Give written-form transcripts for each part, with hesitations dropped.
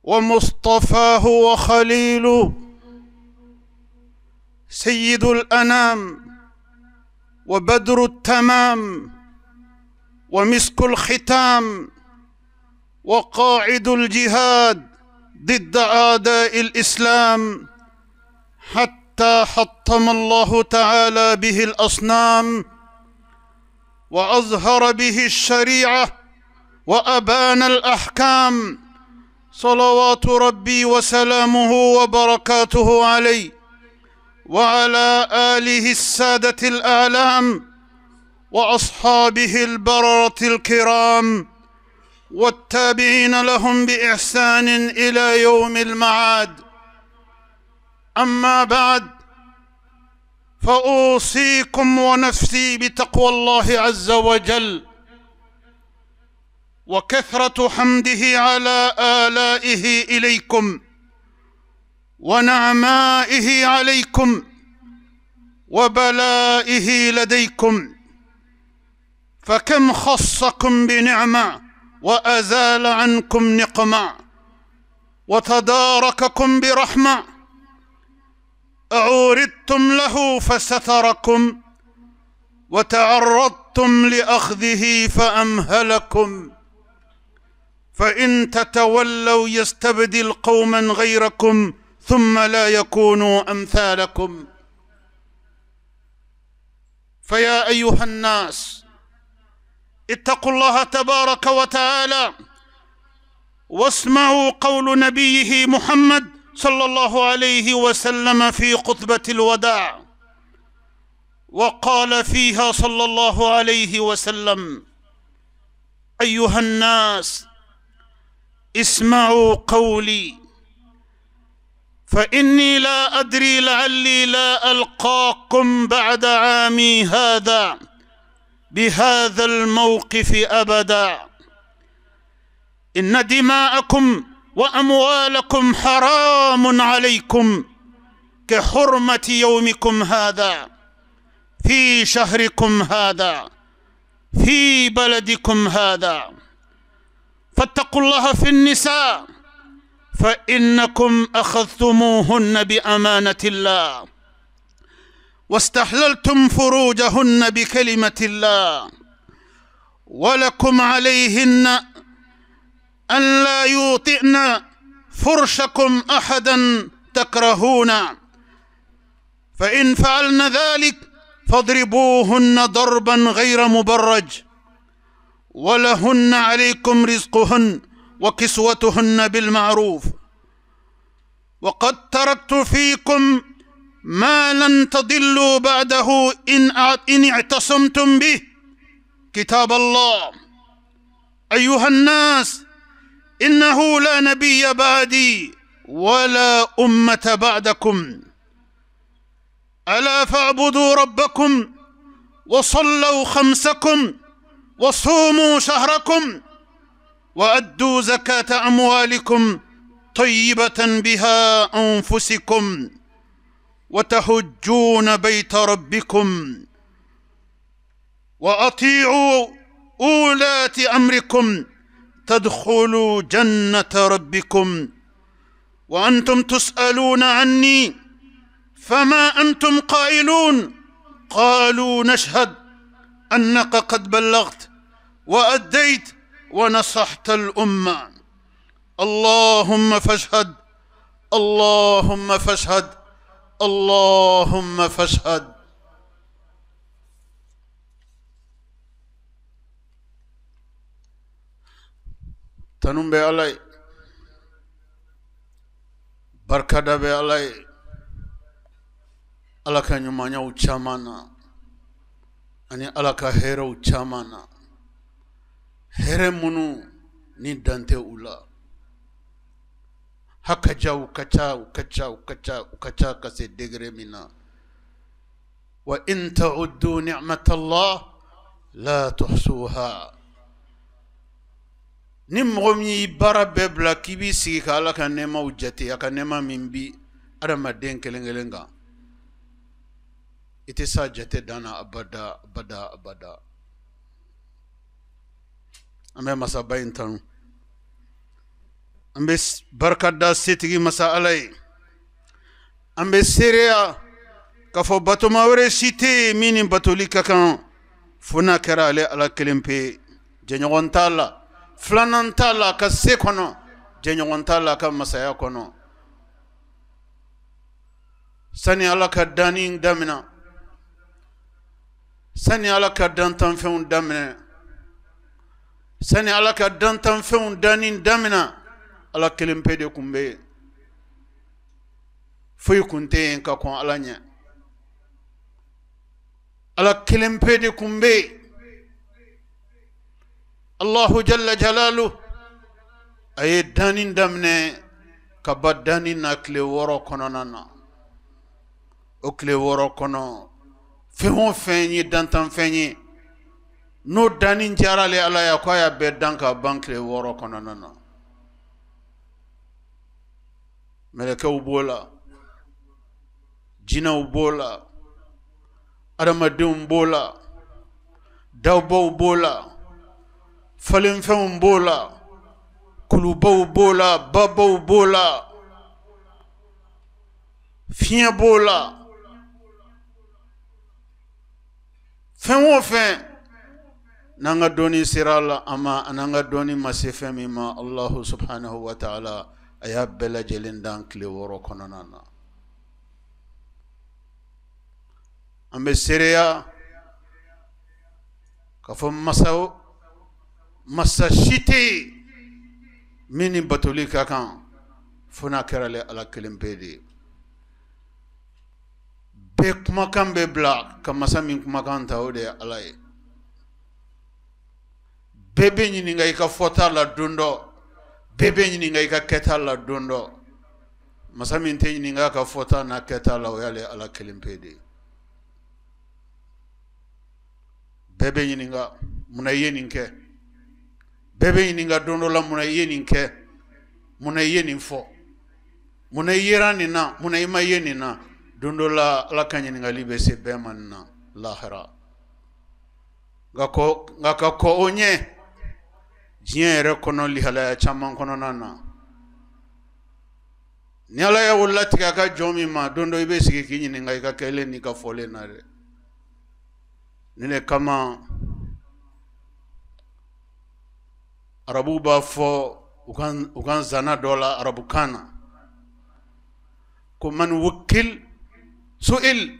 ومصطفاه وخليله، سيد الأنام وبدر التمام ومسك الختام، وقاعد الجهاد ضد أعداء الإسلام، حتى حطم الله تعالى به الأصنام، وأظهر به الشريعة وأبان الأحكام، صلوات ربي وسلامه وبركاته عليه وعلى آله السادة الأعلام وأصحابه البررة الكرام والتابعين لهم بإحسان إلى يوم المعاد. أما بعد، فأوصيكم ونفسي بتقوى الله عز وجل وكثرة حمده على آلائه إليكم ونعمائه عليكم وبلائه لديكم، فكم خصكم بنعمة وأزال عنكم نقمة وتدارككم برحمة، أعوردتم له فستركم وتعرضتم لأخذه فأمهلكم، فإن تتولوا يستبدل قوما غيركم ثم لا يكونوا أمثالكم. فيا أيها الناس، اتقوا الله تبارك وتعالى واسمعوا قول نبيه محمد صلى الله عليه وسلم في خطبة الوداع، وقال فيها صلى الله عليه وسلم: أيها الناس، اسمعوا قولي، فإني لا أدري لعلي لا ألقاكم بعد عامي هذا بهذا الموقف أبدا. إن دماءكم وأموالكم حرام عليكم كحرمة يومكم هذا في شهركم هذا في بلدكم هذا، فاتقوا الله في النساء، فإنكم أخذتموهن بأمانة الله واستحللتم فروجهن بكلمة الله، ولكم عليهن أن لا يوطئن فرشكم أحدا تكرهون، فإن فعلن ذلك فاضربوهن ضربا غير مبرج، ولهن عليكم رزقهن وكسوتهن بالمعروف. وقد تركت فيكم ما لن تضلوا بعده إن اعتصمتم به، كتاب الله. أيها الناس، إنه لا نبي بعدي ولا أمة بعدكم، ألا فاعبدوا ربكم وصلوا خمسكم وصوموا شهركم وأدوا زكاة أموالكم طيبة بها أنفسكم وتحجون بيت ربكم وأطيعوا أولاة أمركم تدخلوا جنة ربكم وأنتم تسألون عني فما أنتم قائلون؟ قالوا: نشهد أنك قد بلغت وأديت ونصحت الأمة. اللهم فاشهد، اللهم فاشهد، اللهم فاشهد. تنم بي علي بركة بي علي ala ka ɲumanyaw caman na ani ala ka hɛrɛw caman na, hɛrɛ minnu ni dante u la. Hakaja u ka ca ka se degré min na. wa in ta'uddu ni'matallah la tuhsuha. ni mɔgɔ min y'i baara bɛɛ bila k'i b'i sigi ka ala ka nɛɛmaw jate, a ka nɛɛma min bi adamaden kelen kelen kan, ite sa jate dana abada abada abada. Ame masaba intanu an bɛ barika da setigi masa Ala ye an bɛ seereya k'a fɔ batoma wɛrɛ si tɛ yen min ni batoli ka kan fo n'a kɛra ale Ala kelen pe jɛɲɔgɔn t'a la filanan t'a la a ka se kɔnɔ jɛɲɔgɔn t'a la a ka masaya kɔnɔ sani Ala ka danni daminɛ sani Ala ka dantanfɛnw daminɛ sani Ala ka dantanfɛnw danni daminɛ Ala kelen pe de kun bɛ yen foyi kun tɛ yen ka kɔn Ala ɲɛ Ala kelen pe de kun bɛ yen Allahu jalla jalalu a ye danni daminɛ ka ba danni na tile 6 kɔnɔna na o tile 6 kɔnɔ fɛn o fɛn ye dantanfɛn ye n'o danni diyara ale Ala ye ko a y'a bɛɛ dan ka ban tile 6 kɔnɔna na mɛlɛkɛw b'o la jinɛw b'o la adamadenw b'o la dawbaw b'o la falenfɛnw b'o la kulubaw b'o la babaw b'o la fiɲɛ b'o la fɛn o fɛn n'an ka dɔnni sera la a ma an'an ka dɔnni ma se fɛn min ma Allahu subhanahu wa ta'ala a y'a bɛɛ lajɛlen dan tile 6 kɔnɔna na an bɛ seereya k'a fɔ masa si tɛ yen min ni batoli ka kan fo n'a kɛra ale Ala kelen pe de ye bɛɛ kumakan bɛ bila ka masa min kumakan ta o de ye Ala ye bɛɛ bɛ ɲininka i ka fɔta la don dɔ bɛɛ bɛ ɲininka i ka kɛta la don dɔ masa min tɛ ɲininka a ka fɔta n'a kɛta la o y'ale Ala kelen pe de ye bɛɛ bɛ ɲininka munna i ye nin kɛ bɛɛ bɛ ɲininka don dɔ la munna i ye nin kɛ munna i ye nin fɔ munna i yera nin na munna i ma ye nin na don dɔ la Ala ka ɲininkali bɛ se bɛɛ ma nin na lahara nka ka kɔ o ɲɛ diɲɛ yɛrɛ kɔnɔ lihalaya caman kɔnɔna na ni Ala ye o latigɛ a ka jɔn min ma don dɔ i bɛ sigi k'i ɲininka i ka kɛlen n'i ka fɔlen na dɛ ni ne kama arabuw b'a fɔ u kan zana dɔ la arabukan na ko man wukil su'il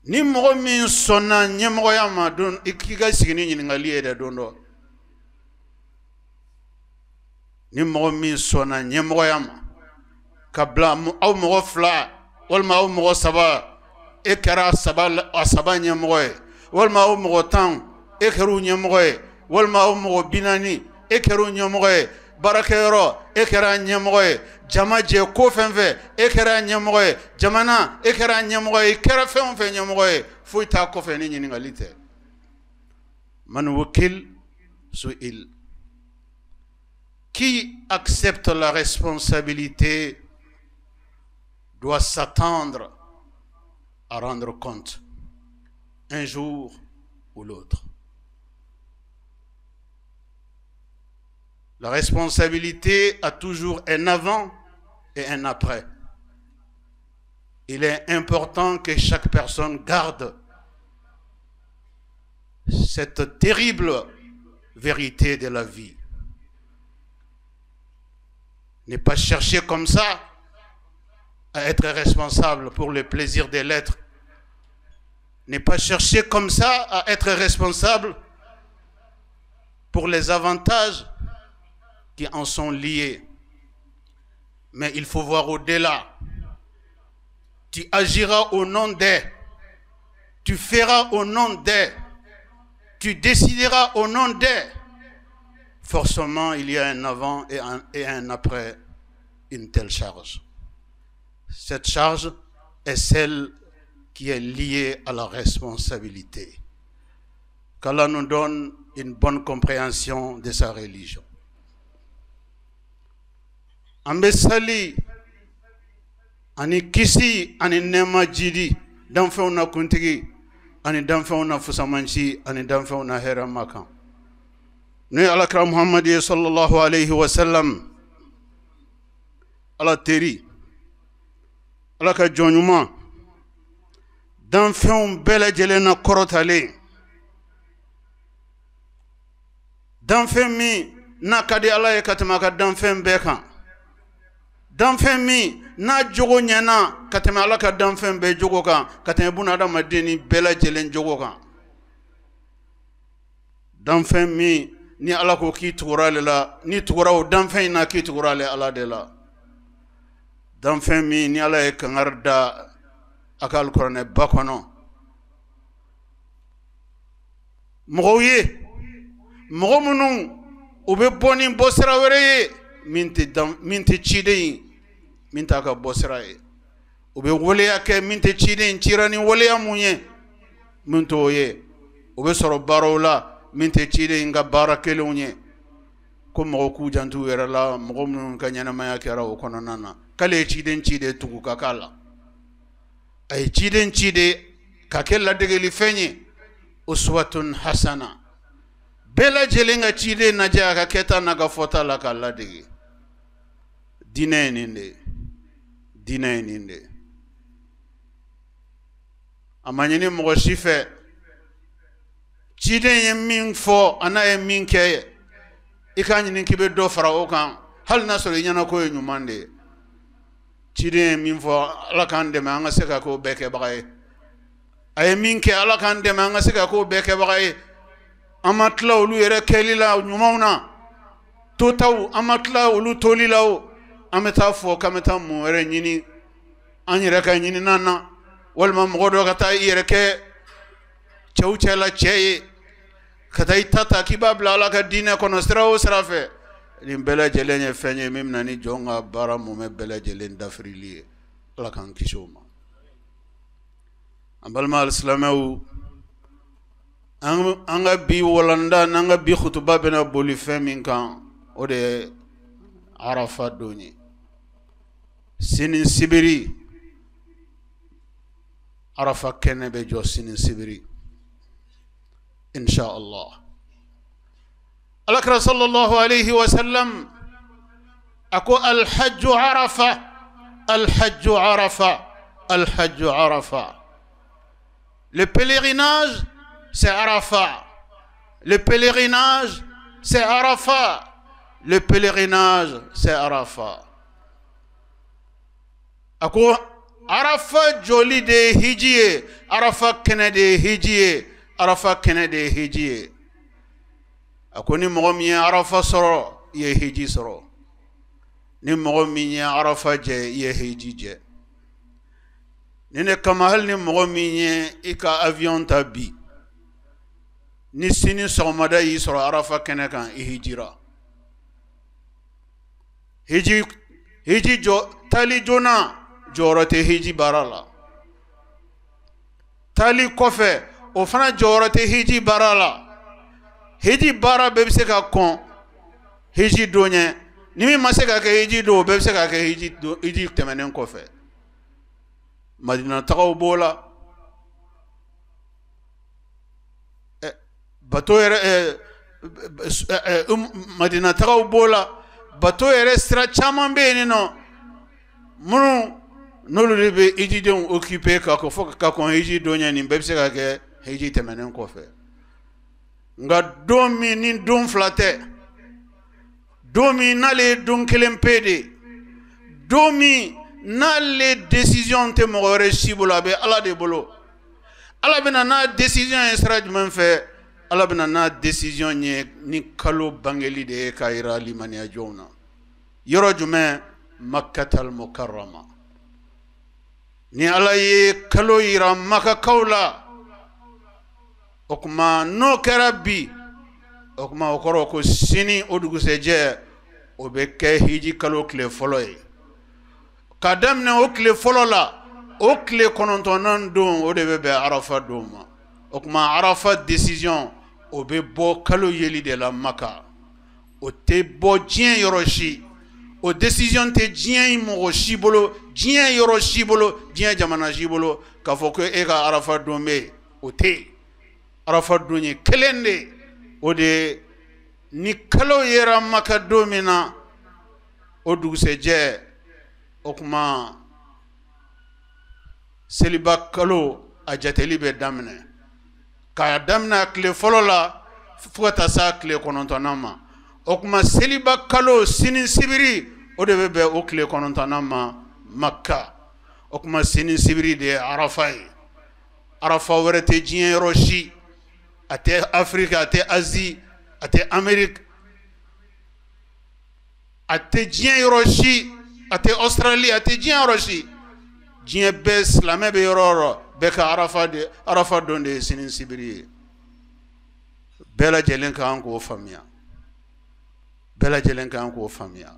ni mɔgɔ min sɔnna ɲɛmɔgɔya ma don i k'i ka sigi ni ɲininkali ye dɛ don dɔ ni mɔgɔ min sɔnna ɲɛmɔgɔya ma ka bila aw mɔgɔ 2 walima aw mɔgɔ 3 e kɛra a saba ɲɛmɔgɔ ye walima aw mɔgɔ 10 e kɛra u ɲɛmɔgɔ ye walima aw mɔgɔ 40 e kɛra u ɲɛmɔgɔ ye baarakɛyɔrɔ e kɛra ɲɛmɔgɔ ye jama jɛ ko fɛn fɛn e kɛra ɲɛmɔgɔ ye jamana e kɛra ɲɛmɔgɔ ye i kɛra fɛn o fɛn ɲɛmɔgɔ ye foyi t'a kɔfɛ ni ɲininkali tɛ man wukil su'il qui accepte la responsabilité doit s'attendre à rendre compte un jour ou l'autre. La responsabilité a toujours un avant et un après. Il est important que chaque personne garde cette terrible vérité de la vie. Ne pas chercher comme ça à être responsable pour le plaisir de l'être. Ne pas chercher comme ça à être responsable pour les avantages qui en sont liés. Mais il faut voir au-delà. Tu agiras au nom d'eux. Tu feras au nom d'eux. Tu décideras au nom d'eux. Forcément, il y a un avant et un après une telle charge. Cette charge est celle qui est liée à la responsabilité. Qu'Allah nous donne une bonne compréhension de sa religion. Ambesali ani kisi ani nema jidi danfew na kuntigi ani danfew na fusamanci ani danfew na hera makan ne alakira Muhammad sallallahu alayhi wa sallam ala teri ala ka jɔnɲuman danfɛnw bɛɛ lajɛlen na kɔrɔtalen danfɛn min n'a ka di ala ye ka tɛmɛ a ka danfɛn bɛɛ kan danfɛn min n'a jogo ɲɛna ka tɛmɛ ala ka danfɛn bɛɛ jogo kan ka tɛmɛ bunadamaden ni bɛɛ lajɛlen jogo kan danfɛn min ni ala ko k'i tugura ale la ni tugura o danfɛn in na k'i tugura ale ala de la danfɛn min ni ala ye kangari da a ka alikuranɛ ba kɔnɔ mɔgɔw ye mɔgɔ minnu u bɛ bɔ ni bɔsira wɛrɛ ye min tɛ ciden ye min t'a ka bɔsira ye u bɛ waleya kɛ min tɛ ciden cira ni waleya mun ye min t'o ye u bɛ sɔrɔ baaraw la min tɛ ciden ka baara kelenw ye ko mɔgɔw k'u jantu yɛrɛ la mɔgɔ minnu ka ɲɛnamaya kɛra o kɔnɔna na k'ale ye ciden tugu ka k'a la a ye ciden ka kɛ ladegeli fɛn ye uswatun hasana bɛɛ lajɛlen ka ciden lajɛ a ka kɛta n'a ka fɔta la k'a ladege diinɛ ye nin de ye diinɛ ye nin de ye a ma ɲini mɔgɔ si fɛ ciden ye min fɔ a n'a ye min kɛ i k'a ɲini k'i bɛ dɔ fara o kan hali n'a sɔrɔ i ɲɛna ko ye ɲuman de ye ciden ye min fɔ ala k'an dɛmɛ an ka se ka k'o bɛɛ kɛbaga ye a ye min kɛ ala k'an dɛmɛ an ka se ka k'o bɛɛ kɛbaga ye an ma tila olu yɛrɛ kɛli la ɲumanw na totaw an ma tila olu toli la o an bɛ taa fɔ k'an bɛ taa mun wɛrɛ ɲini an yɛrɛ ka ɲininan na walima mɔgɔ dɔ ka taa i yɛrɛ kɛ cɛw cɛla cɛ ye ka taa i ta k'i b'a bila ala ka diinɛ kɔnɔ sira o sira fɛ nin bɛɛ lajɛlen ye fɛn ye min bɛna ni jɔn ka baara mumɛ bɛɛ lajɛlen dafirili ye ala k'an kisi o ma an balima alisilamɛw an ka bi walanda n'an ka bi khutuba bɛna boli fɛn min kan o de ye arafa don ye sini sibiri arafa kɛnɛ bɛ jɔ sini sibiri insha Allah alakira sallallahu alayhi wa sallam ako alhajju arafa alhajju arafa alhajju arafa le pèlerinage c'est Arafat le pèlerinage c'est Arafat le pèlerinage c'est Arafat ako Arafat joli de hijiye Arafat kene de hijiye Arafat kene de hijiye ako ni mɔgɔ min ye Arafat sɔrɔ i ye hiji sɔrɔ ni mɔgɔ min ye Arafat jɛ i ye hiji jɛ ni ne kama hali ni mɔgɔ min ye i ka avion ta bi ni sini sɔgɔmada y'i sɔrɔ Arafat kɛnɛ kan i hijira hiji jɔ tali joona jɔyɔrɔ tɛ hiji baara la tali kɔfɛ o fana jɔyɔrɔ tɛ hiji baara la hiji baara bɛɛ bɛ se ka kɔn hiji don ɲɛ ni min ma se ka kɛ hiji don o bɛɛ bɛ se ka kɛ hiji tɛmɛnen kɔfɛ Madina tagaw b'o la bato yɛrɛ Madina tagaw b'o la bato yɛrɛ sira caman bɛ yen nɔ minnu n'olu de bɛ hijidenw occupé ka kɔn hiji don ɲɛ nin bɛɛ bɛ se ka kɛ hiji tɛmɛnen kɔfɛ nka don min ni don fila tɛ don min n'ale ye don kelen pe de don min n'ale décision tɛ mɔgɔ wɛrɛ si bolo a bɛ ala de bolo ala bɛna n'a décision ye sira jumɛn fɛ ala bɛna n'a décision ye ni kalo bangeli de ye k'a yira limaniya jɔnw na yɔrɔ jumɛn Makkatal Mukarrama ni ala ye kalo yira Makakaw la o kuma n'o kɛra bi o kuma o kɔrɔ ko sini o dugusɛjɛ o bɛ kɛ hiji kalo tile fɔlɔ ye ka daminɛ o tile fɔlɔ la o tile 9nan don o de bɛ bɛn Arafa don ma o kuma Arafa décision o bɛ bɔ kalo yeli de la Maka o tɛ bɔ diɲɛ yɔrɔ si o décision tɛ diɲɛ mɔgɔ si bolo diɲɛ yɔrɔ si bolo diɲɛ jamana si bolo k'a fɔ ko e ka Arafa don bɛ yen o tɛ Arafa don ye kelen de o de ni kalo yera Maka domina o dugusɛjɛ o kuma seliba kalo a jateli bɛ daminɛ k'a daminɛ tile fɔlɔ la fo ka taa se tile 9nan ma o kuma seliba kalo sini sibiri o de bɛ bɛn o tile 9nan ma Maka o kuma sini sibiri de ye Arafa ye Arafa wɛrɛ tɛ diɲɛ yɔrɔ si a tɛ Afiriki a tɛ Azi a tɛ Ameriki a tɛ diɲɛ yɔrɔ si a tɛ Australie a tɛ diɲɛ yɔrɔ si diɲɛ bɛɛ silamɛ bɛ yɔrɔ o yɔrɔ bɛɛ ka Arafa don de ye sini sibiri ye bɛɛ lajɛlen ka kan k'o faamuya bɛɛ lajɛlen ka kan k'o faamuya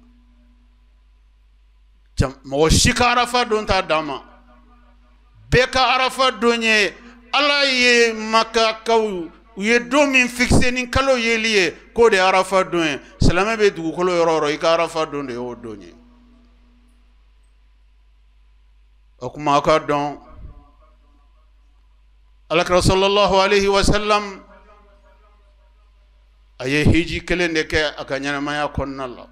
mɔgɔ si ka Arafa don t'a dan ma bɛɛ ka Arafa don ye Ala ye Makakaw u ye don min fixe ni kalo yeli ye k'o de ye Arafa don ye silamɛ bɛ dugukolo yɔrɔ o yɔrɔ i ka Arafa don de y'o don ye o kuma aw ka dɔn Alakira sallallahu alayhi wa sallam a ye hiji kelen de kɛ a ka ɲɛnamaya kɔnɔna la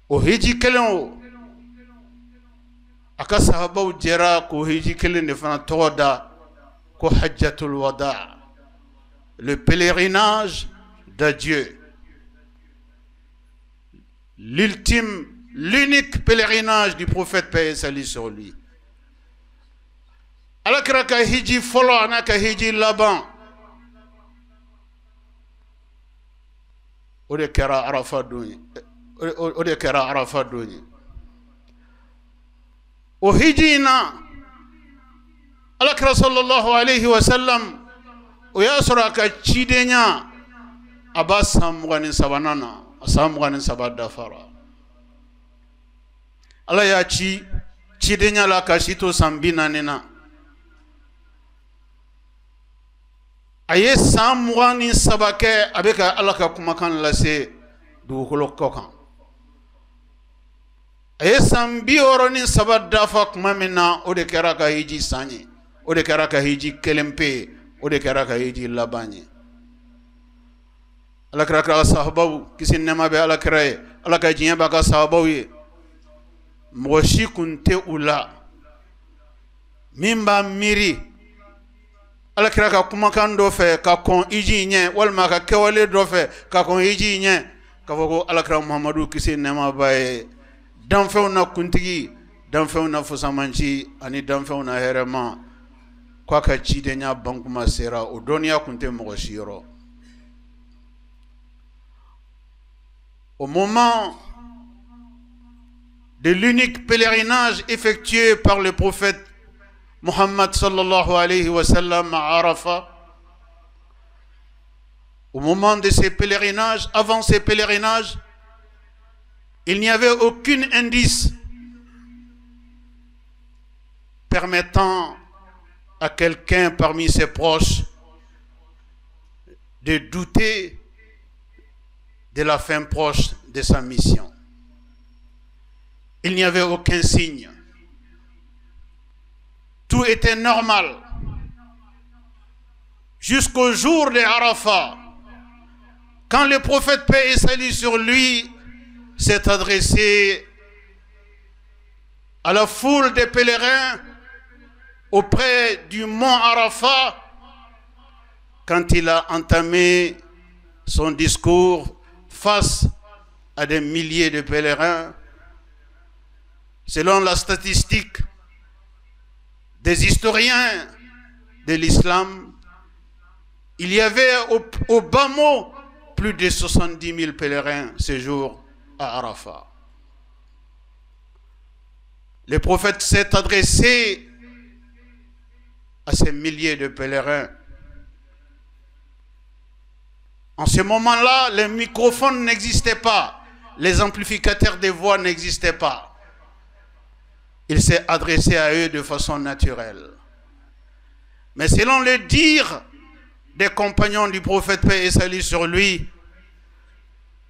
o hiji kelen o a ka sahabaw jɛra k'o hiji kelen de fana tɔgɔ da ko Hajjatul Wada le pèlerinage d'adieu l'ultime l'unique pèlerinage du prophète paix et salut sur lui Alakira ka hiji fɔlɔ ana ka hiji laban o de kɛra Arafa don ye o de kɛra Arafa don ye o hiji in na Alakira sallallahu alayhi wa sallam o y'a sɔrɔ a ka cidenya a b'a san 23nan na a san 23 dafara Ala y'a ci cidenya la ka si to san 40 na a ye san 23 kɛ a bɛ ka Ala ka kumakan lase dugukolo kɔ kan a ye san 63 dafa kuma min na o de kɛra ka hiji san ye o de kɛra ka hiji kelen pe ye o de kɛra ka hiji laban ye Alakira ka sahabaw kisi nɛɛma bɛ Alakira ye Ala ka diɲɛ b'a ka sahabaw ye mɔgɔ si kun tɛ u la min b'a miiri Alakira ka kumakan dɔ fɛ ka kɔn hiji ɲɛ walima ka kɛwale dɔ fɛ ka kɔn hiji ɲɛ k'a fɔ ko Alakira Muhamadu kisi nɛɛma b'a ye danfɛnw na kuntigi danfɛnw na fusamanci ani danfɛnw na hɛrɛma k'a ka cidenya bankuma sera o dɔnniya kun tɛ mɔgɔ si yɔrɔ au moment de l'unique pèlerinage effectué par le prophète Muhammad sallallahu alayhi wa sallam à Arafat au moment de ces pèlerinages avant ces pèlerinages il n'y avait aucun indice permettant à quelqu'un parmi ses proches de douter de la fin proche de sa mission. Il n'y avait aucun signe. Tout était normal. Jusqu'au jour de Arafat, quand le prophète paix et salut sur lui s'est adressé à la foule des pèlerins auprès du mont Arafat, quand il a entamé son discours face à des milliers de pèlerins, selon la statistique des historiens de l'islam, il y avait au bas mot plus de 70 000 pèlerins ce jour à Arafat. Le prophète s'est adressé à ces milliers de pèlerins. En ce moment-là, les microphones n'existaient pas, les amplificateurs de voix n'existaient pas. Il s'est adressé à eux de façon naturelle. Mais selon le dire des compagnons du prophète paix et salut sur lui,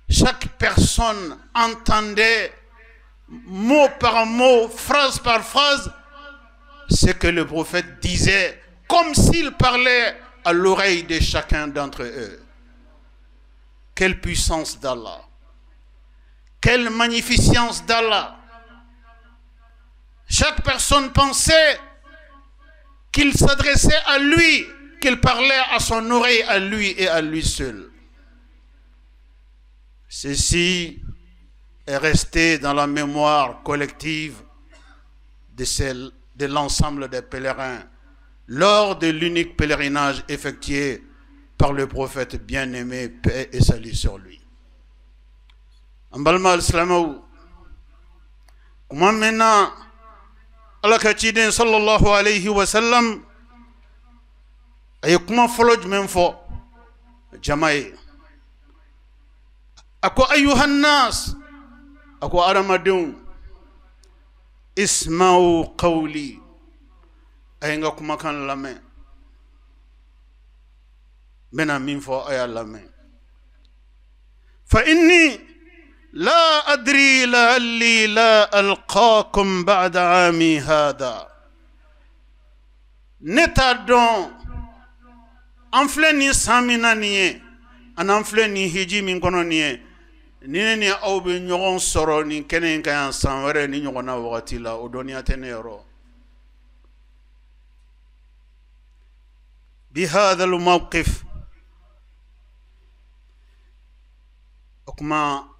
chaque personne entendait mot par mot, phrase par phrase, ce que le prophète disait, comme s'il parlait à l'oreille de chacun d'entre eux. Quelle puissance d'Allah! Quelle magnificence d'Allah! Chaque personne pensait qu'il s'adressait à lui, qu'il parlait à son oreille, à lui et à lui seul. Ceci est resté dans la mémoire collective de l'ensemble des pèlerins lors de l'unique pèlerinage effectué par le prophète bien-aimé, paix et salut sur lui. Ambalma al-Islamou, comment maintenant Allah kachiden sallallahu alayhi wa sallam ay kuma foloj men fo jama'i ako ayyuhan nas ako aramadun isma'u qawli ay nga kuma kan lame mena min fo ay lame fa inni لا أدري لعلي لا ألقاكم بعد عامي هذا نتادون أنفلني سامنا نيه أنا أنفلني هجي من كنا نيه نيني أو بنيون سروني كنين كيان سامره نيونا وقتي لا ودنيا تنيرو بهذا الموقف أكما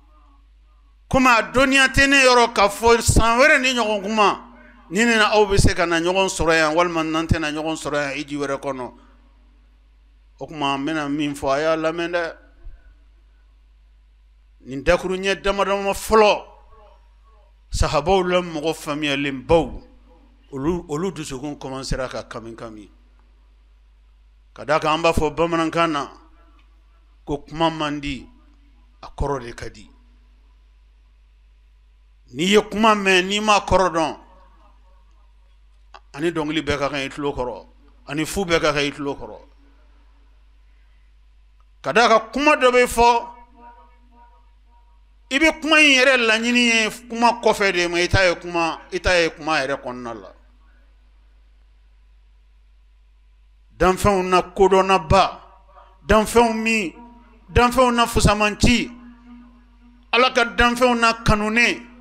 kuma dunia tene yoro ka fo sanwere ni nyogon kuma ni na aw be se kana nyogon soro yan walman nante na nyogon soro yan iji were kono o kuma mena min fo aya lamenda ni dakuru nye dama folo sahabaw lam mo famille lim baw olu du sukun commencera ka kami kadaka amba fo bamanan kana ko kuma mandi akoro de kadi ni ye kuma men ni ma korodon ani dongli be ka kan itlo koro ani fu be ka kan itlo koro kadaka kuma do be fo ibe kuma yere la nyini kuma kofe de ma itaye kuma yere konnala dan fon na kodona ba dan fon na fusamanti alaka dan fon na kanune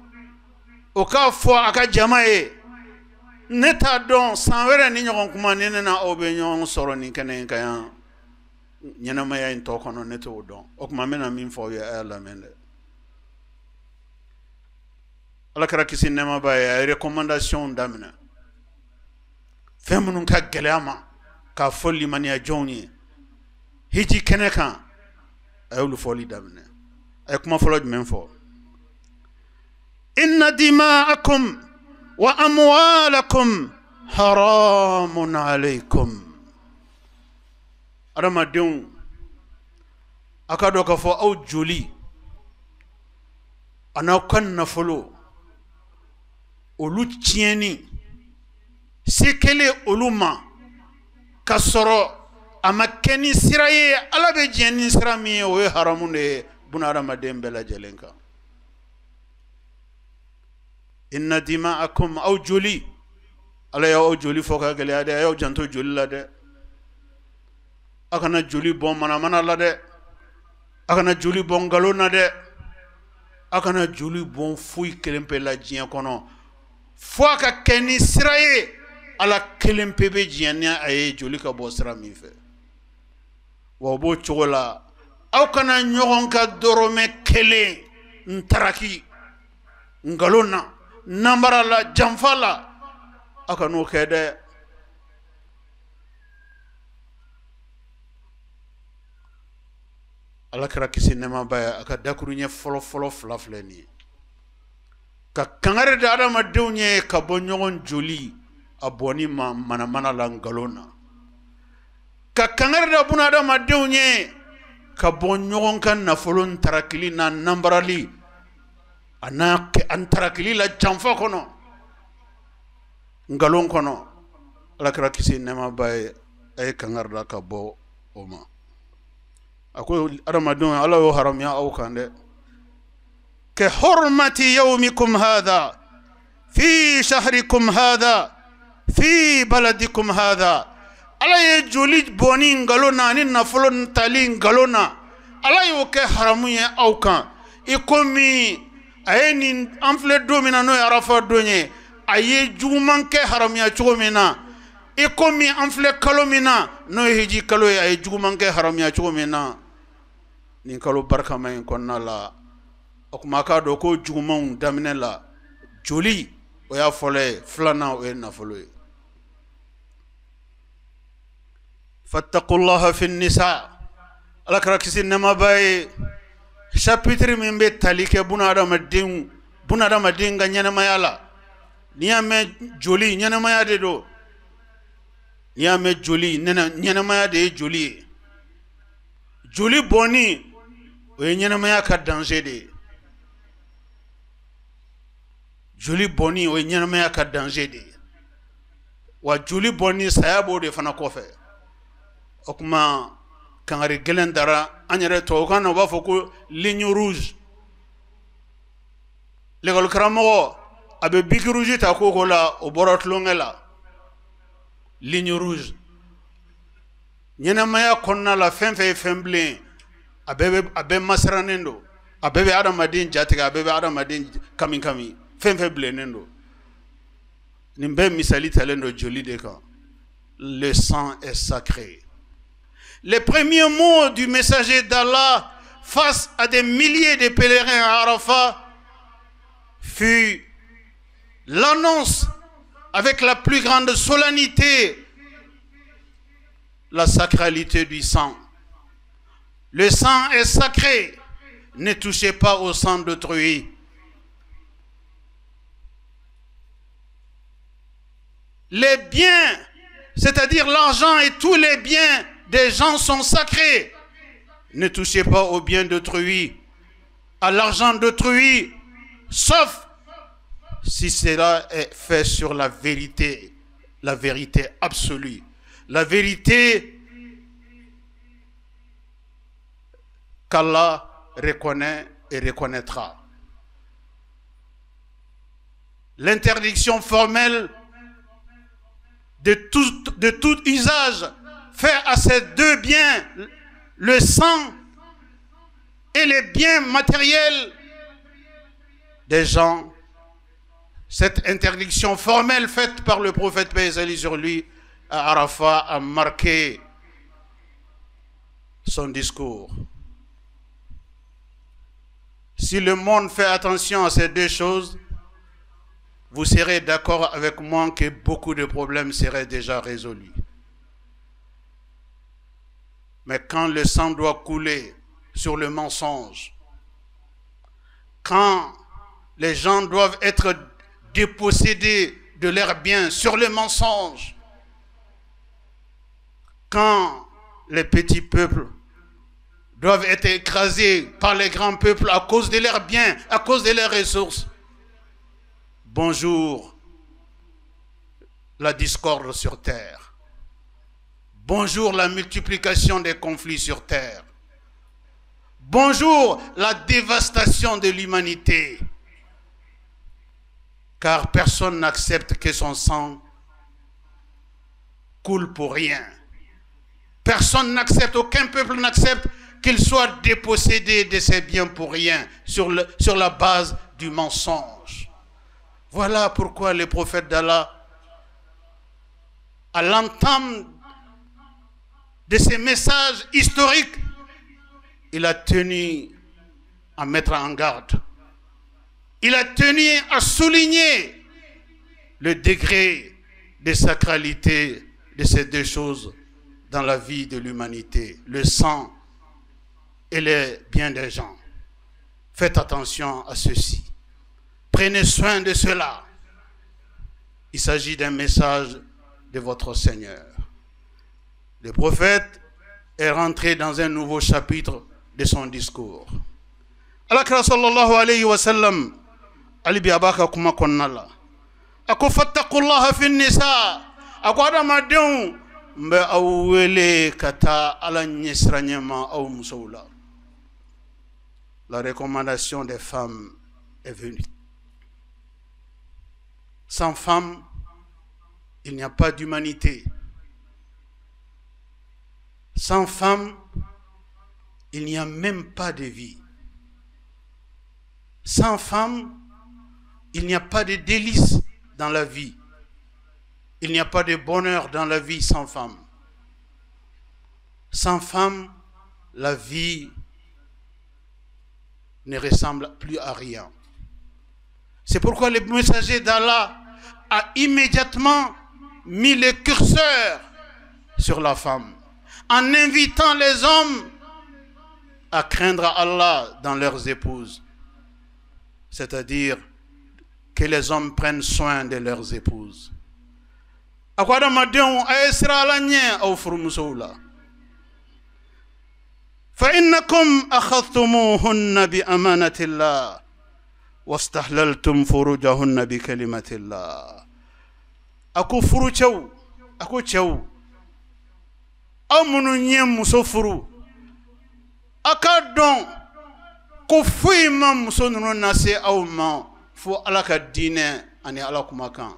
o ka fo aka jamae neta don sanwere ni nyogon kuma ni na obe nyon soro ni kenen kayan nyana maya into kono neto don o kuma mena min fo ya ala mende ala kara kisi nema ba ya recommandation damina femunun ka gelama ka folli mania joni hiji kenekan ayulu folli damina ay kuma foloj men fo إن دماءكم وأموالكم حرام عليكم رمضان أكادو كفو أو جولي أنا كن نفلو أولو تيني سكلي أولوما كسرو أما كني سراي ألا بجيني سرامي وي حرامون بنا رمضان بلا جلنكا إن دماءكم أو جولي ألا يا أو جولي فوق هكذا يا أو جنتو جولي لا ده أكنا جولي بوم منا لا ده أكنا جولي بوم غلونا ده أكنا جولي بوم فوي كلام بلا جيان كنا فوق كني سراي على كلام بيجيانيا أي جولي كبوسرا ميفه وابو تقولا أو كنا نيوان كدرومي كلي نتراكي غلونا nambara la jamfala aka no kede ala kara kisi nema baya aka dakuru nye folo flafleni ka kangare da adama dewnye ka bonyogon joli aboni mana la ngalona ka kangare da buna adama dewnye ka bonyogon kan na folon tarakili na nambarali ana antarakili la jamfa kono ngalon kono ala kara kisi nema bay ay kangarda ka bo oma ako aramadun ala yo haram ya au kande ke hurmati yawmikum hadha fi shahrikum hadha fi baladikum hadha ala ye joli boni ngalona ni na folon tali ngalona ala y'o kɛ haramu ye aw kan i komi a ye nin an filɛ don min na n'o ye arafa don ye a ye juguman kɛ haramuya cogo min na i komi an filɛ kalo min na n'o ye hiji kalo ye a ye juguman kɛ haramuya cogo min na nin kalo barikama in kɔnɔna la o kuma k'a dɔn ko jugumanw daminɛ la joli o y'a fɔlɔ ye filanan o ye nafolo ye fattaqullaha fi nisa ala kɛra kisi nɛmaba ye chapitre min bɛ tali kɛ bunadamaden ka ɲɛnɛmaya la n'i y'a mɛn joli ɲɛnɛmaya de don n'i y'a mɛn joli ɲɛnɛmaya de ye joli ye joli bɔnni o ye ɲɛnɛmaya ka danger de ye joli bɔnni o ye ɲɛnɛmaya ka danger de ye wa joli bɔnni saya b'o de fana kɔfɛ o kuma kangari gɛlɛn dara an yɛrɛ tubabukan na u b'a fɔ ko ligne rouge l'école karamɔgɔ a bɛ bic rouge ta koko la o bɔra tulonkɛ la ligne rouge ɲɛnɛmaya kɔnɔna la fɛn fɛn ye fɛn bilen a bɛɛ masirannen don a bɛɛ bɛ adamaden jatigɛ a bɛɛ bɛ adamaden kami fɛn fɛn bilennen don nin bɛɛ misali talen don joli de kan le sang est sacré. Les premiers mots du messager d'Allah face à des milliers de pèlerins à Arafat fut l'annonce avec la plus grande solennité la sacralité du sang. Le sang est sacré, ne touchez pas au sang d'autrui. Les biens, c'est-à-dire l'argent et tous les biens des gens sont sacrés. Ne touchez pas aux biens d'autrui, à l'argent d'autrui, sauf si cela est fait sur la vérité absolue. La vérité qu'Allah reconnaît et reconnaîtra. L'interdiction formelle de tout usage fait à ces deux biens, le sang et les biens matériels des gens. Cette interdiction formelle faite par le prophète paix et salut sur lui à Arafat a marqué son discours. Si le monde fait attention à ces deux choses, vous serez d'accord avec moi que beaucoup de problèmes seraient déjà résolus. Mais quand le sang doit couler sur le mensonge, quand les gens doivent être dépossédés de leurs biens sur le mensonge, quand les petits peuples doivent être écrasés par les grands peuples à cause de leurs biens, à cause de leurs ressources, bonjour la discorde sur terre. Bonjour la multiplication des conflits sur terre. Bonjour la dévastation de l'humanité. Car personne n'accepte que son sang coule pour rien. Personne n'accepte, aucun peuple n'accepte qu'il soit dépossédé de ses biens pour rien, sur la base du mensonge. Voilà pourquoi le prophète d'Allah, à l'entame de ces messages historiques, il a tenu à mettre en garde. Il a tenu à souligner le degré de sacralité de ces deux choses dans la vie de l'humanité, le sang et les biens des gens. Faites attention à ceci. Prenez soin de cela. Il s'agit d'un message de votre Seigneur. Le prophète est rentré dans un nouveau chapitre de son discours. Alakira sallallahu alayhi wa sallam ali bi abaka kuma konnala ako fattaqullaha fi nisa ako adamadenw mbe awele kata ala nyesranyema aw musawla. La recommandation des femmes est venue. Sans femme, il n'y a pas d'humanité. Sans femme, il n'y a même pas de vie. Sans femme, il n'y a pas de délices dans la vie. Il n'y a pas de bonheur dans la vie sans femme. Sans femme, la vie ne ressemble plus à rien. C'est pourquoi le messager d'Allah a immédiatement mis le curseur sur la femme, en invitant les hommes à craindre Allah dans leurs épouses. C'est-à-dire que les hommes prennent soin de leurs épouses. فإنكم أخذتموهن بأمانة الله واستحللتم فروجهن بكلمة الله. أكو فروجو أكو تشو أمنو نيم مسوفرو أكادون كفوي ما مسونو ناسي أو ما فو على الدين أني على كمكان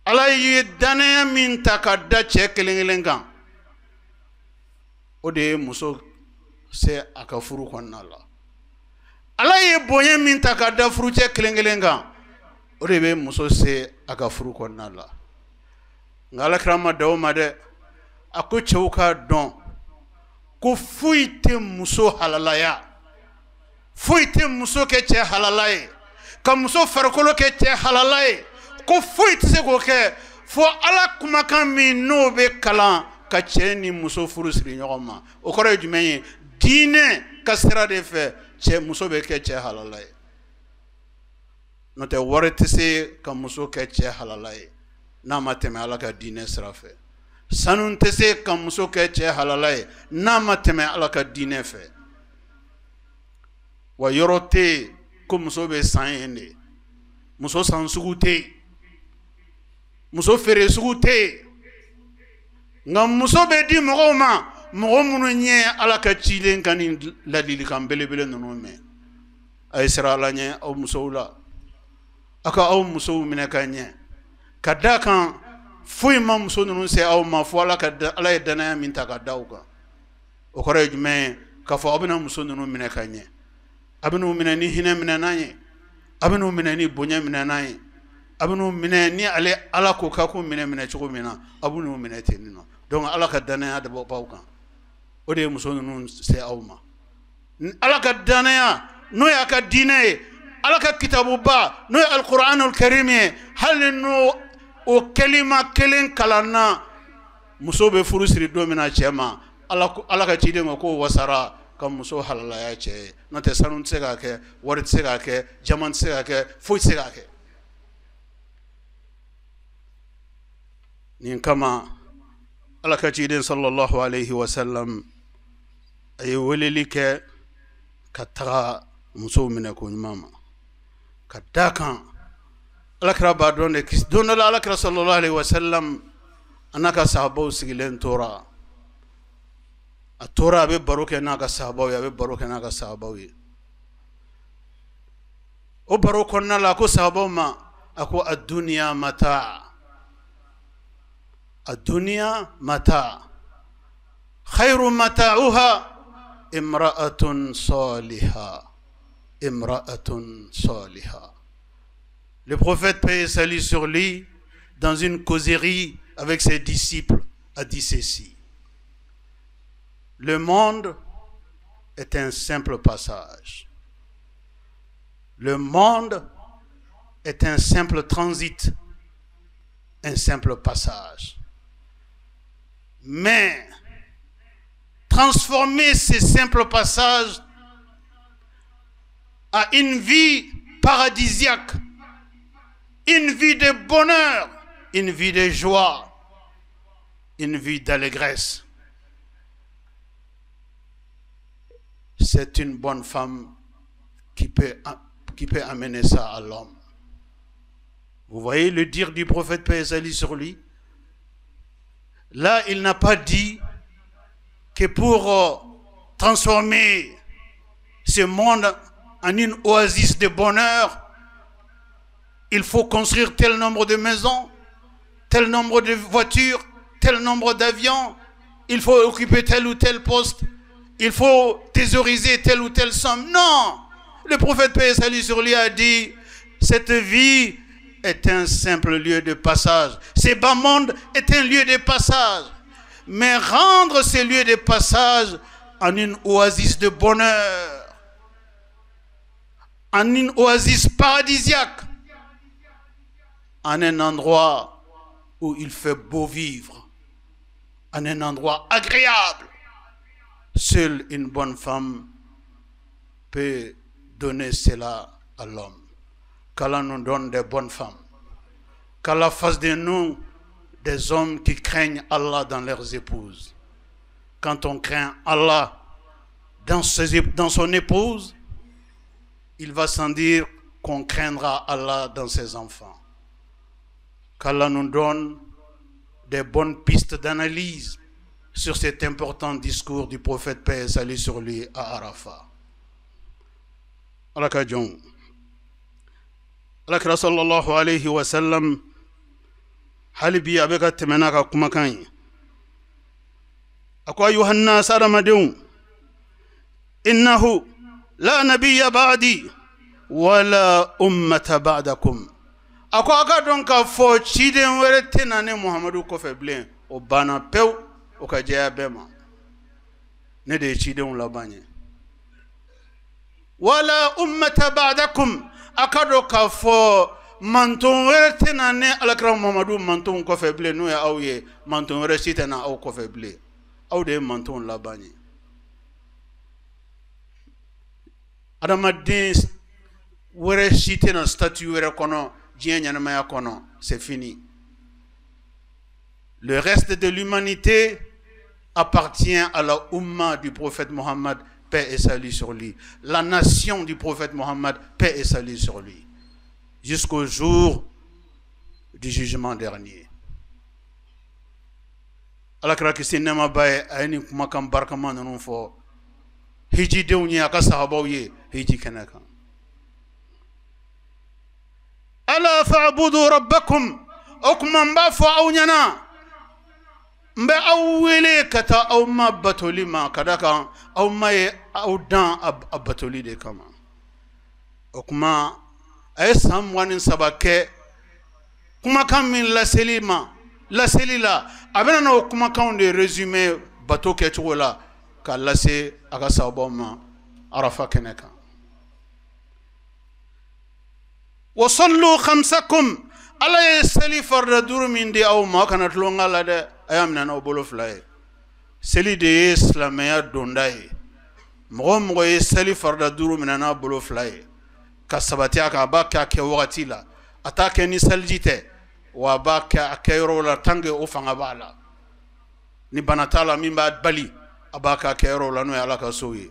على يدنا من تكادا تشكلينغلنغان ode muso se akafuru konna la ala ye bonye min ta ka da furu che kelengelenga ode be muso se akafuru konna la ngala krama dawo made ako chewka don ko fuite muso halalaya fuite muso ke che halalaye ka muso farkolo ke che halalaye ko fuite se ko ke fo ala kuma kan min no be kalan ka cɛ ni muso furu siri ɲɔgɔn ma o kɔrɔ ye jumɛn ye diinɛ ka sira de fɛ cɛ muso bɛ kɛ cɛ halala ye n'o tɛ wari tɛ se ka muso kɛ cɛ halala ye n'a ma tɛmɛ ala ka diinɛ sira fɛ sanu tɛ se ka muso kɛ cɛ halala ye n'a ma tɛmɛ ala ka diinɛ fɛ wa yɔrɔ tɛ yen ko muso bɛ san yen de muso san sugu tɛ yen muso feere sugu tɛ yen nga muso be di mɔgɔw ma mɔgɔ minnu ɲɛ ala ka cilen ka ni ladilikan belebele ninnu mɛn a ye sira ala ɲɛ aw musow la a ka aw musow minɛ ka ɲɛ ka da kan foyi ma muso ninnu se aw ma fo ala ye danaya min ta ka da aw kan o kɔrɔ ye jumɛn ye k'a fɔ aw bɛna muso ninnu minɛ ka ɲɛ a bɛn'u minɛ ni hinɛ minɛnan ye a bɛn'u minɛ ni bonya minɛnan ye a bɛn'u minɛ ni ala ko k'a k'u minɛ cogo min na a bɛn'u minɛ ten nin nɔ donc ala ka danaya de bɔ baw kan o de ye muso ninnu se aw ma ala ka danaya n'o y'a ka diinɛ ye ala ka kitabuba n'o ye alquranul karim ye hali n'o o kelima kelen kalanna muso bɛ furu siri don min na cɛ ma ala ka ciden ma k'o wasara ka muso halalaya cɛ ye n'o tɛ sanu tɛ se k'a kɛ wari tɛ se k'a kɛ jama tɛ se k'a kɛ foyi tɛ se k'a kɛ nin kama ala ka ciden sallallahu alayhi wa sallam a ye weleli kɛ ka taga musow minɛ ko ɲuman ma ka da kan alakira b'a dɔn de don dɔ la alakira sallallahu alayhi wa sallam a n'a ka sahabaw sigilen tora a tora a bɛ baro kɛ n'a ka sahabaw ye a bɛ baro kɛ n'a ka sahabaw ye o baro kɔnɔna la a ko sahabaw ma a ko ad-dunya mata' الدنيا متاع خير متاعها امرأة صالحة امرأة صالحة. Le prophète paix et salut sur lui dans une causerie avec ses disciples a dit ceci: le monde est un simple passage, le monde est un simple transit, un simple passage. Mais transformer ces simples passages à une vie paradisiaque, une vie de bonheur, une vie de joie, une vie d'allégresse, c'est une bonne femme qui peut amener ça à l'homme. Vous voyez le dire du prophète paix et salut sur lui. Là, il n'a pas dit que pour transformer ce monde en une oasis de bonheur, il faut construire tel nombre de maisons, tel nombre de voitures, tel nombre d'avions. il faut occuper tel ou tel poste, il faut thésauriser telle ou telle somme. Non, le prophète paix et salut sur lui a dit, cette vie est un simple lieu de passage. Ce bas monde est un lieu de passage. Mais rendre ces lieux de passage en une oasis de bonheur, en une oasis paradisiaque, en un endroit où il fait beau vivre, en un endroit agréable. Seule une bonne femme peut donner cela à l'homme. Qu'Allah nous donne des bonnes femmes. Qu'Allah fasse de nous des hommes qui craignent Allah dans leurs épouses. Quand on craint Allah dans son épouse, il va sans dire qu'on craindra Allah dans ses enfants. Qu'Allah nous donne des bonnes pistes d'analyse sur cet important discours du prophète paix et salut sur lui à Arafat. Alakajong. Alakira sallallahu alayhi wa sallam halibi abeka temenaka kumakanyi. Akwa yuhanna sadamadun. Innahu la nabiyya ba'di wala ummata ba'dakum. Akwa aka donka fo chiden were tenane Muhammadu kofe blen o bana pew o ka jeya bema. Ne de chiden labanye. Wala ummata ba'dakum akado ka fo manton were tenane alakra Muhammadu manton kofe blen no ya awye manton were chitena aw kofe blen aw de manton labanye. Adamadin were chitena statut were kono c'est fini. Le reste de l'humanité appartient à la Ummah du prophète Mohammed, paix et salut sur lui. La nation du prophète Mohammed, paix et salut sur lui. Jusqu'au jour du jugement dernier. Allah kraki sinema baye ayni kuma kan barkama nanun fo hiji dewni aka sahabawiye hiji kanaka. Ala fa'budu rabbakum okman ba fo awnyana mbe awwele kata awma batoli ma kadaka awma ye awdan abatoli de kama okma ay samwanin sabake kuma kan min la selila abena no kuma kan de résumé bato ke chola ka lase aga saboma arafa keneka. وصلوا خمسكم على يسلي فردور من دي أو ما كانت لونغا لدى أيامنا نوبولو فلاي سلي دي إسلامية دونداي مغو يسلي فردور من أنا بولو فلاي كسبتيا كاباكا كوغتي لا أتاكي نسال جيتي واباكا كيرو لا تانغي أوفان بالا نبانتالا من بعد بالي أباكا كيرو لا نوي علاكا سوي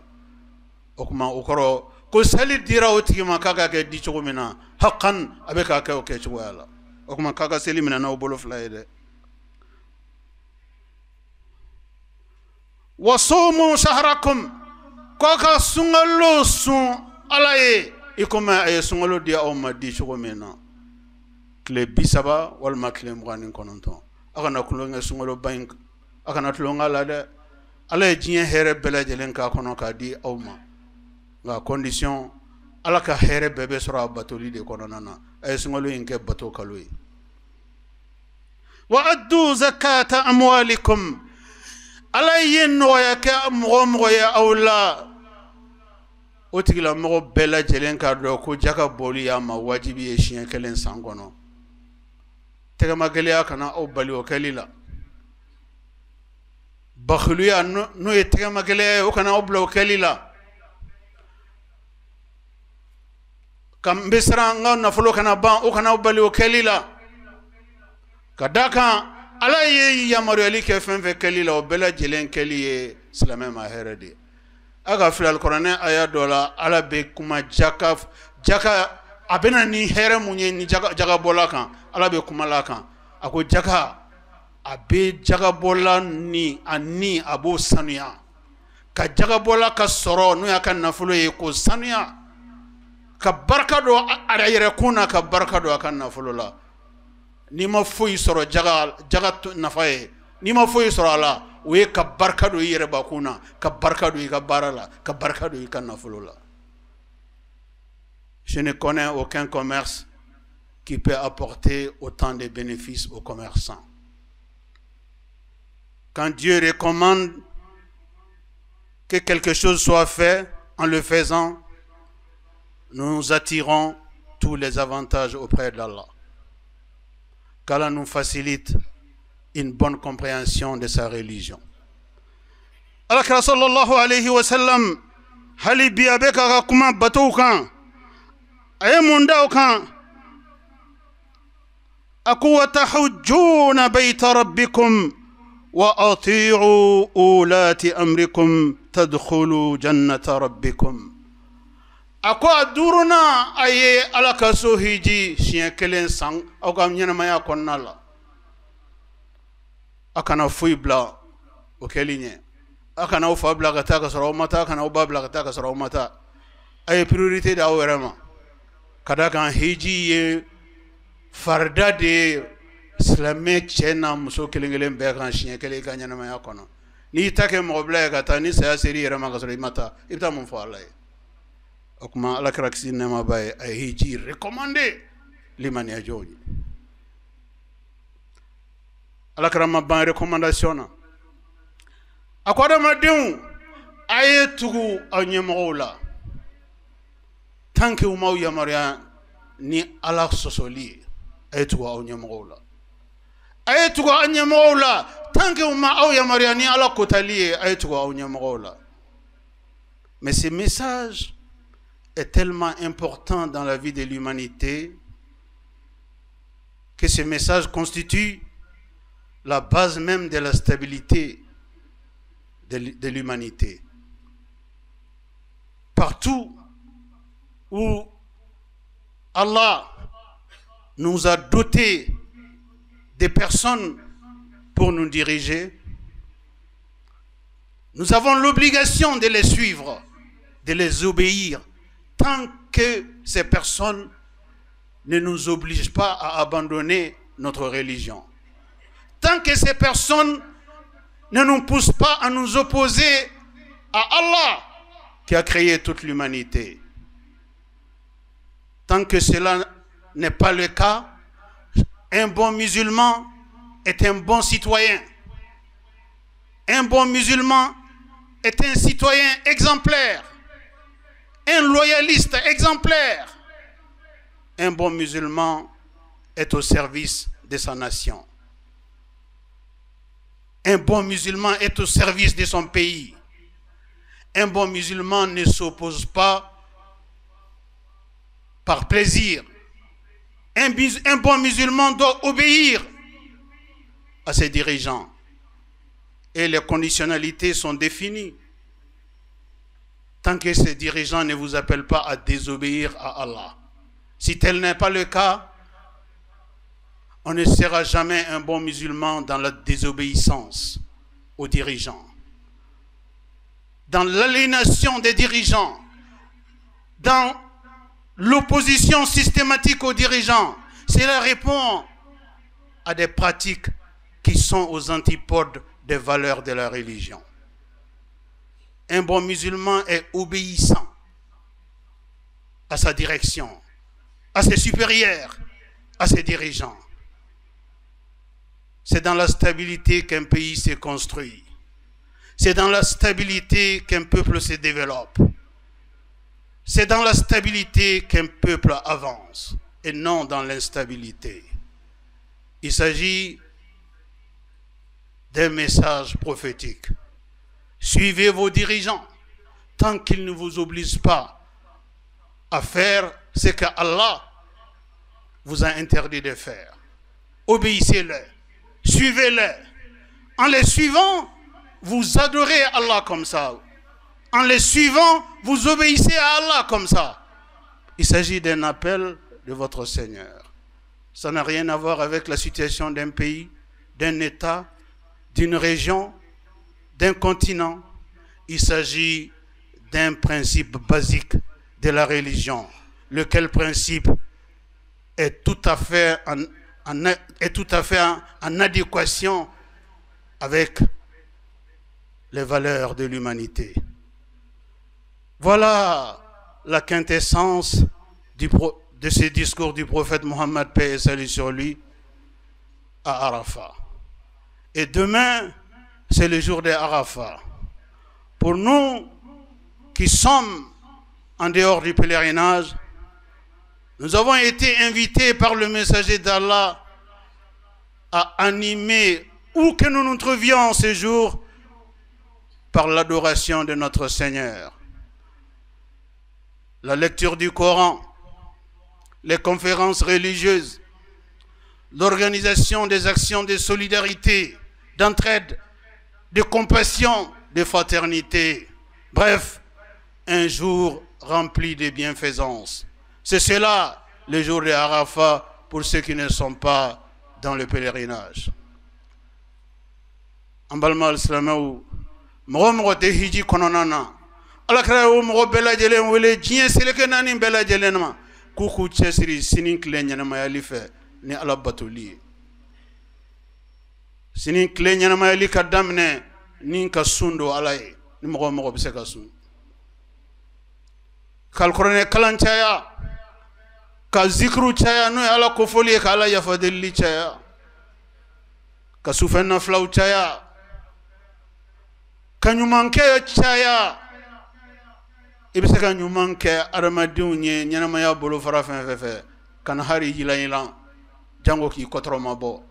أكما أكرو ko sali dira otigi makaka ke di chogo mina haqqan abeka ka o ke chogo ala o kuma kaka seli mina na bolo flaide wasumu shahrakum kaka sungalo sun alaye ikoma ay sungalo dia o ma di chogo mina kle bisaba wal makle mugani kononton akana kulonga sungalo bank akana tulonga lade alaye jien here belajelen ka kono ka di o ma la condition ala ka here bebe sura batoli de kononana ay sungalo inke bato kaloi wa addu zakata amwalikum ala yenno ya ka mo ya awla otigila mo bela jelen ka do ko jaka boli ya ma wajibi e chien kelen sangono tega magele akana o bali o kalila bakhluya no e tega magele o kana o blo kalila kam bisranga na fulo kana ban o kana bali o kelila kadaka ala ye yamaru ali ke fenfe kelila o bela jelen keliye islamé ma heredi aga fil alquran aya dola ala be kuma jaka abena ni here munye ni jaga bola kan ala be kuma la kan ako jaka abe jaga bola ni ani abo sanuya ka jaga bola ka soro no yakan na fulo ye ko sanuya ka barka do arayere kuna ka barka do akan nafulo la ni ma foyi soro jaga nafaye ni ma foyi soro ala o ye ka barika don i yɛrɛbakun na, ka barika don i ka baara la, ka barika don i ka nafolo la. Je ne connais aucun commerce qui peut apporter autant de bénéfices aux commerçants. Quand Dieu recommande que quelque chose soit fait, en le faisant, nous attirons tous les avantages auprès d'Allah. Qu'Allah nous facilite une bonne compréhension de sa religion. Allah sallallahu alayhi wa sallam hali biabe ka kuma batou kan ay munda kan aku wa tahujjuna bayta rabbikum wa ati'u ulati amrikum tadkhulu jannata rabbikum. Ako aduruna aye alaka so hiji chien kelen sang o kam nyana maya konnala akana fuibla o kelinye akana o fabla gata ka soro mata kana o babla gata ka soro mata ay priorité da werema kada kan hiji ye farda de islamé chena muso kelengelen be kan chien kelen ka nyana maya kono ni take mo bla gata ni sa seri werema ka soro mata ibta mun fo Allah okuma ala kraksi nema bay ay hiji recommandé liman ya joni ala krama ban recommandation na akwada madin ayetugu anyemola tanki umaw yamaria ni ala sosoli ayetugu anyemola ayetugu anyemola tanki umaw yamaria ni ala kotali ayetugu anyemola. Mais ces messages est tellement important dans la vie de l'humanité que ce message constitue la base même de la stabilité de l'humanité. Partout où Allah nous a dotés des personnes pour nous diriger, nous avons l'obligation de les suivre, de les obéir, tant que ces personnes ne nous obligent pas à abandonner notre religion. Tant que ces personnes ne nous poussent pas à nous opposer à Allah qui a créé toute l'humanité. Tant que cela n'est pas le cas, un bon musulman est un bon citoyen. Un bon musulman est un citoyen exemplaire. Un loyaliste exemplaire. Un bon musulman est au service de sa nation. Un bon musulman est au service de son pays. Un bon musulman ne s'oppose pas par plaisir. Un bon musulman doit obéir à ses dirigeants. Et les conditionnalités sont définies. Tant que ces dirigeants ne vous appellent pas à désobéir à Allah. Si tel n'est pas le cas, on ne sera jamais un bon musulman dans la désobéissance aux dirigeants. Dans l'aliénation des dirigeants, dans l'opposition systématique aux dirigeants, cela répond à des pratiques qui sont aux antipodes des valeurs de la religion. Un bon musulman est obéissant à sa direction, à ses supérieurs, à ses dirigeants. C'est dans la stabilité qu'un pays se construit. C'est dans la stabilité qu'un peuple se développe. C'est dans la stabilité qu'un peuple avance et non dans l'instabilité. Il s'agit d'un message prophétique. Suivez vos dirigeants tant qu'ils ne vous obligent pas à faire ce que Allah vous a interdit de faire. Obéissez-les, suivez-les. En les suivant, vous adorez Allah comme ça. En les suivant, vous obéissez à Allah comme ça. Il s'agit d'un appel de votre Seigneur. Ça n'a rien à voir avec la situation d'un pays, d'un État, d'une région, d'un continent. Il s'agit d'un principe basique de la religion, lequel principe est tout à fait en adéquation avec les valeurs de l'humanité. Voilà la quintessence de ce discours du prophète Mohammed, paix et salut sur lui, à Arafat. Et demain, c'est le jour des Arafat. Pour nous qui sommes en dehors du pèlerinage, nous avons été invités par le messager d'Allah à animer, où que nous nous trouvions ce jour, par l'adoration de notre Seigneur. La lecture du Coran, les conférences religieuses, l'organisation des actions de solidarité, d'entraide, de compassion, de fraternité. Bref, un jour rempli de bienfaisance. C'est cela le jour de Arafat pour ceux qui ne sont pas dans le pèlerinage. Ambalma al-Slamaou, Moro te hiji kononana. Alakra o moro bela jelen wele jien seleke nani bela jelenma. Kuku chesiri sinin klenyana mayali fe ni ala batuli. Sinin klenyana mayali kadamne ni ka sundo alaye ni moro bise ka sun. Kalkorone kalanchaya ka zikru chaya no ala kofoli ka ala yafadeli chaya. Ka sufenna flau chaya. Kanyumanke chaya ibise kanyumanke aramadunye nyanamaya bolo fara fefe kan hari yilayila jango ki kotro mabo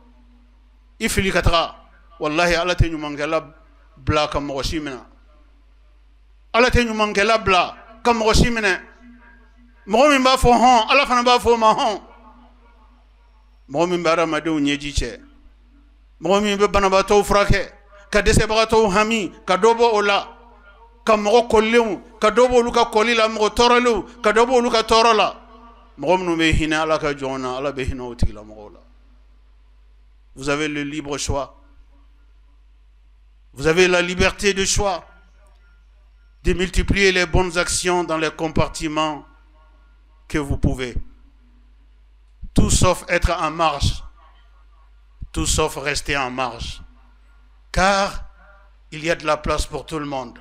ifili katra wallahi ala te nyumanke la bla kam moshimina ala te nyumanke la bla kam moshimina mo min ba fo hon ala fana ba fo ma hon mo min ba aramadunye jiche mo min be banaba to frake ka desebagato hami ka dobo ola ka mogo kollemu ka dobo luka kolila mogo torolu ka dobo luka torola mogo mnu be hina ala ka jona ala be hina otila mogo la. Vous avez le libre choix, vous avez la liberté de choix de multiplier les bonnes actions dans les compartiments que vous pouvez, tout sauf être en marge, tout sauf rester en marge. Car il y a de la place pour tout le monde.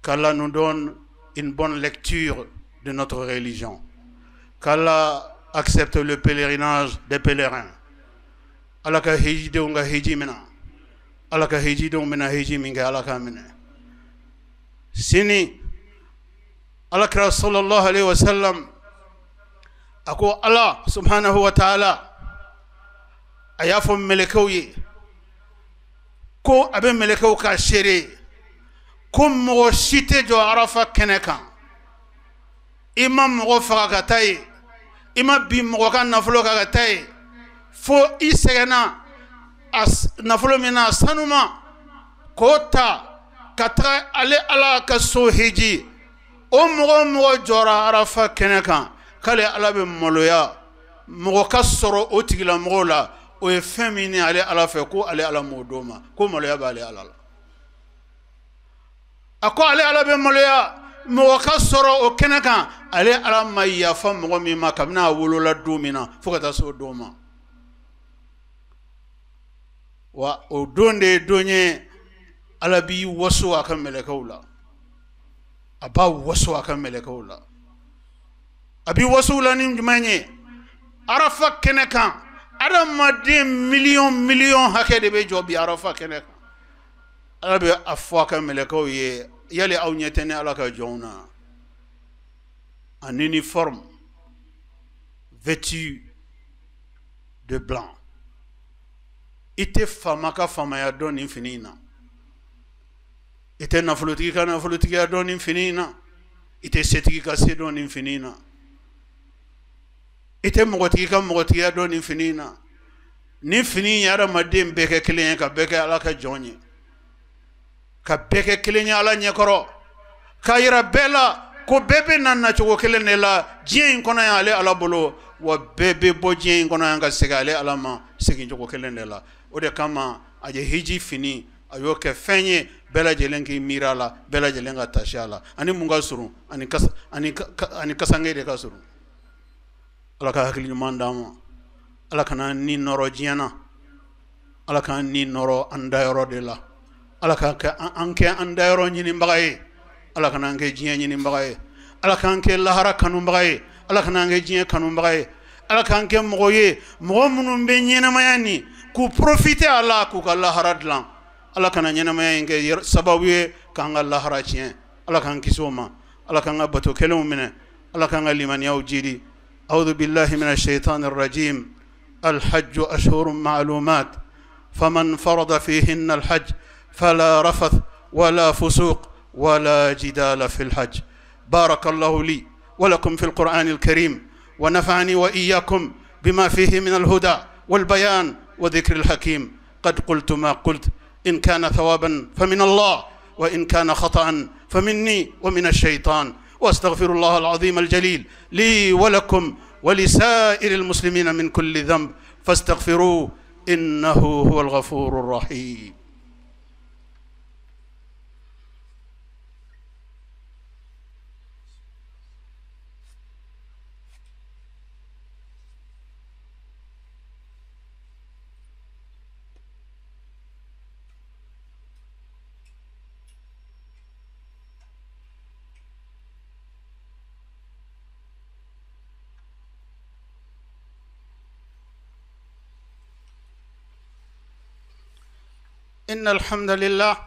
Qu'Allah nous donne une bonne lecture de notre religion. Qu'Allah accepte le pèlerinage des pèlerins. Allah ka hiji de unga hiji mina. Allah ka hiji de mina hiji minga Allah ka mina. Sini Allah kra sallallahu alayhi wa sallam ako Allah subhanahu wa ta'ala ayafo melekawye ko abe melekaw ka shere ko mo shite jo Arafa keneka imam mo faga tay imam bi mo kan naflo ka tay fo isegana as naflo mina sanuma kota katra ale ala ka so hiji o mo jora Arafa keneka kale ala be moloya mo ka soro o tigila mo la o e femini ale ala fe ko ale ala modoma ko moloya ba ale ala ako ale ala be moloya mo ka soro o kenaka ale ala maya fa mo mi makabna wolola domina fokata so doma wa o donde donye ala bi wasu aka melekawla aba wasu aka melekawla abi wasu la nim jumanye Arafa kenaka Adamade million hake de be jobi Arafa keneka alabe afwa ka meleko ye yale aw nyetene alaka jona en uniforme vêtu de blanc ite famaka famaya don infinina ite na fulutika don infinina ite setika se don infinina ite mogotiga don infinina ni fini yara madem beke kelen ka beke ala ka jonye ka beke kelen ala nyekoro ka yira bela ko bebe nanna chogo kelen la jien kono ya ale ala bolo wa bebe bo jien kono ya ga segale ala ma segin chogo kelen la o de kama aje hiji fini ayo ke fenye bela jelenki mirala bela jelenga tashala ani munga suru ani kasange de ka suru ala ka hakili mandama ala kana ni noro jiana ala kana ni noro andayoro de la ala ka anke andayro nyini mbagaye ala kana anke jinya nyini mbagaye ala ka anke lahara kanu mbagaye ala kana anke jinya kanu mbagaye ala ka anke mogoye mo munum be nyina mayani ku profiter ala ku ka lahara dlan ala kana nyina mayange sababu kan Allah haracien ala kan kisoma ala kan bato kelum mine ala kan liman yawjidi a'udhu billahi minash shaitanir rajim الحج أشهر معلومات فمن فرض فيهن الحج فلا رفث ولا فسوق ولا جدال في الحج بارك الله لي ولكم في القرآن الكريم ونفعني وإياكم بما فيه من الهدى والبيان وذكر الحكيم قد قلت ما قلت إن كان ثوابا فمن الله وإن كان خطأ فمني ومن الشيطان وأستغفر الله العظيم الجليل لي ولكم ولسائر المسلمين من كل ذنب فاستغفروه إنه هو الغفور الرحيم إن الحمد لله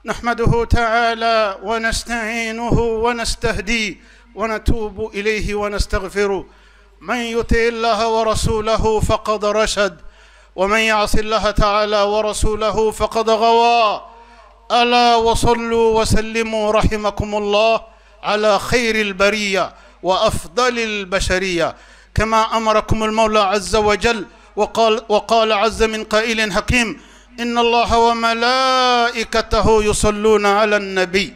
نحمده تعالى ونستعينه ونستهديه ونتوب إليه ونستغفره من يطع الله ورسوله فقد رشد ومن يعص الله تعالى ورسوله فقد غوى ألا وصلوا وسلموا رحمكم الله على خير البرية وأفضل البشرية كما أمركم المولى عز وجل وقال عز من قائل حكيم إن الله وملائكته يصلون على النبي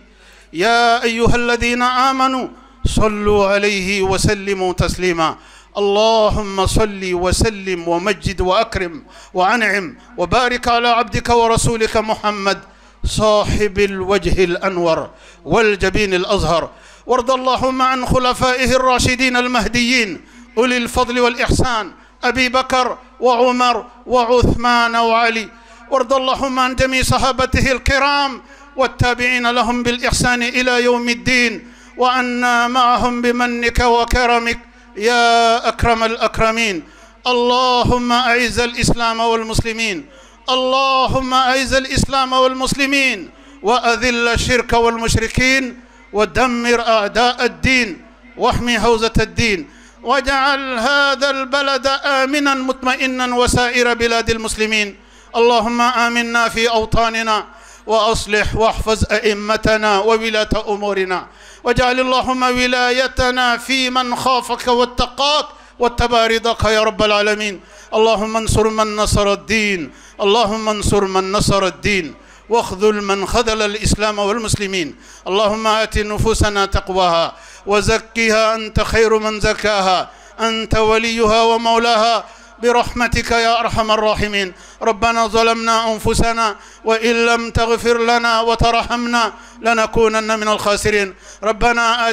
يا أيها الذين آمنوا صلوا عليه وسلموا تسليما اللهم صل وسلم ومجد وأكرم وأنعم وبارك على عبدك ورسولك محمد صاحب الوجه الأنور والجبين الأزهر وارض اللهم عن خلفائه الراشدين المهديين أولي الفضل والإحسان أبي بكر وعمر وعثمان وعلي وارض اللهم عن جميع صحابته الكرام والتابعين لهم بالإحسان إلى يوم الدين وعنا معهم بمنك وكرمك يا أكرم الأكرمين اللهم أعز الإسلام والمسلمين اللهم أعز الإسلام والمسلمين وأذل الشرك والمشركين ودمر أعداء الدين واحمي حوزة الدين واجعل هذا البلد آمنا مطمئنا وسائر بلاد المسلمين اللهم آمنا في أوطاننا وأصلح واحفظ أئمتنا وولاة أمورنا واجعل اللهم ولايتنا في من خافك واتقاك واتبع رضاك يا رب العالمين اللهم انصر من نصر الدين اللهم انصر من نصر الدين واخذل من خذل الإسلام والمسلمين اللهم آت نفوسنا تقواها وزكها أنت خير من زكاها أنت وليها ومولاها برحمتك يا أرحم الراحمين ربنا ظلمنا أنفسنا وإن لم تغفر لنا وترحمنا لنكونن من الخاسرين ربنا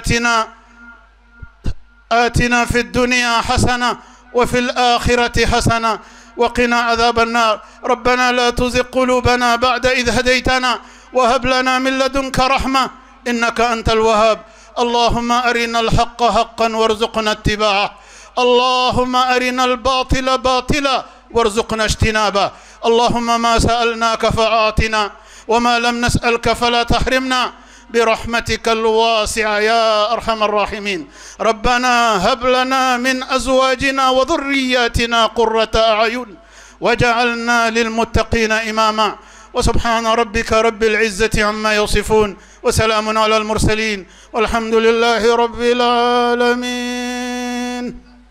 آتنا في الدنيا حسنة وفي الآخرة حسنة وقنا عذاب النار ربنا لا تزغ قلوبنا بعد إذ هديتنا وهب لنا من لدنك رحمة إنك أنت الوهاب اللهم أرنا الحق حقا وارزقنا اتباعه اللهم أرنا الباطل باطلا وارزقنا اجتنابه اللهم ما سألناك فأعطنا وما لم نسألك فلا تحرمنا برحمتك الواسعة يا أرحم الراحمين ربنا هب لنا من أزواجنا وذرياتنا قرة أعين وجعلنا للمتقين إماما وسبحان ربك رب العزة عما يصفون وسلام على المرسلين والحمد لله رب العالمين.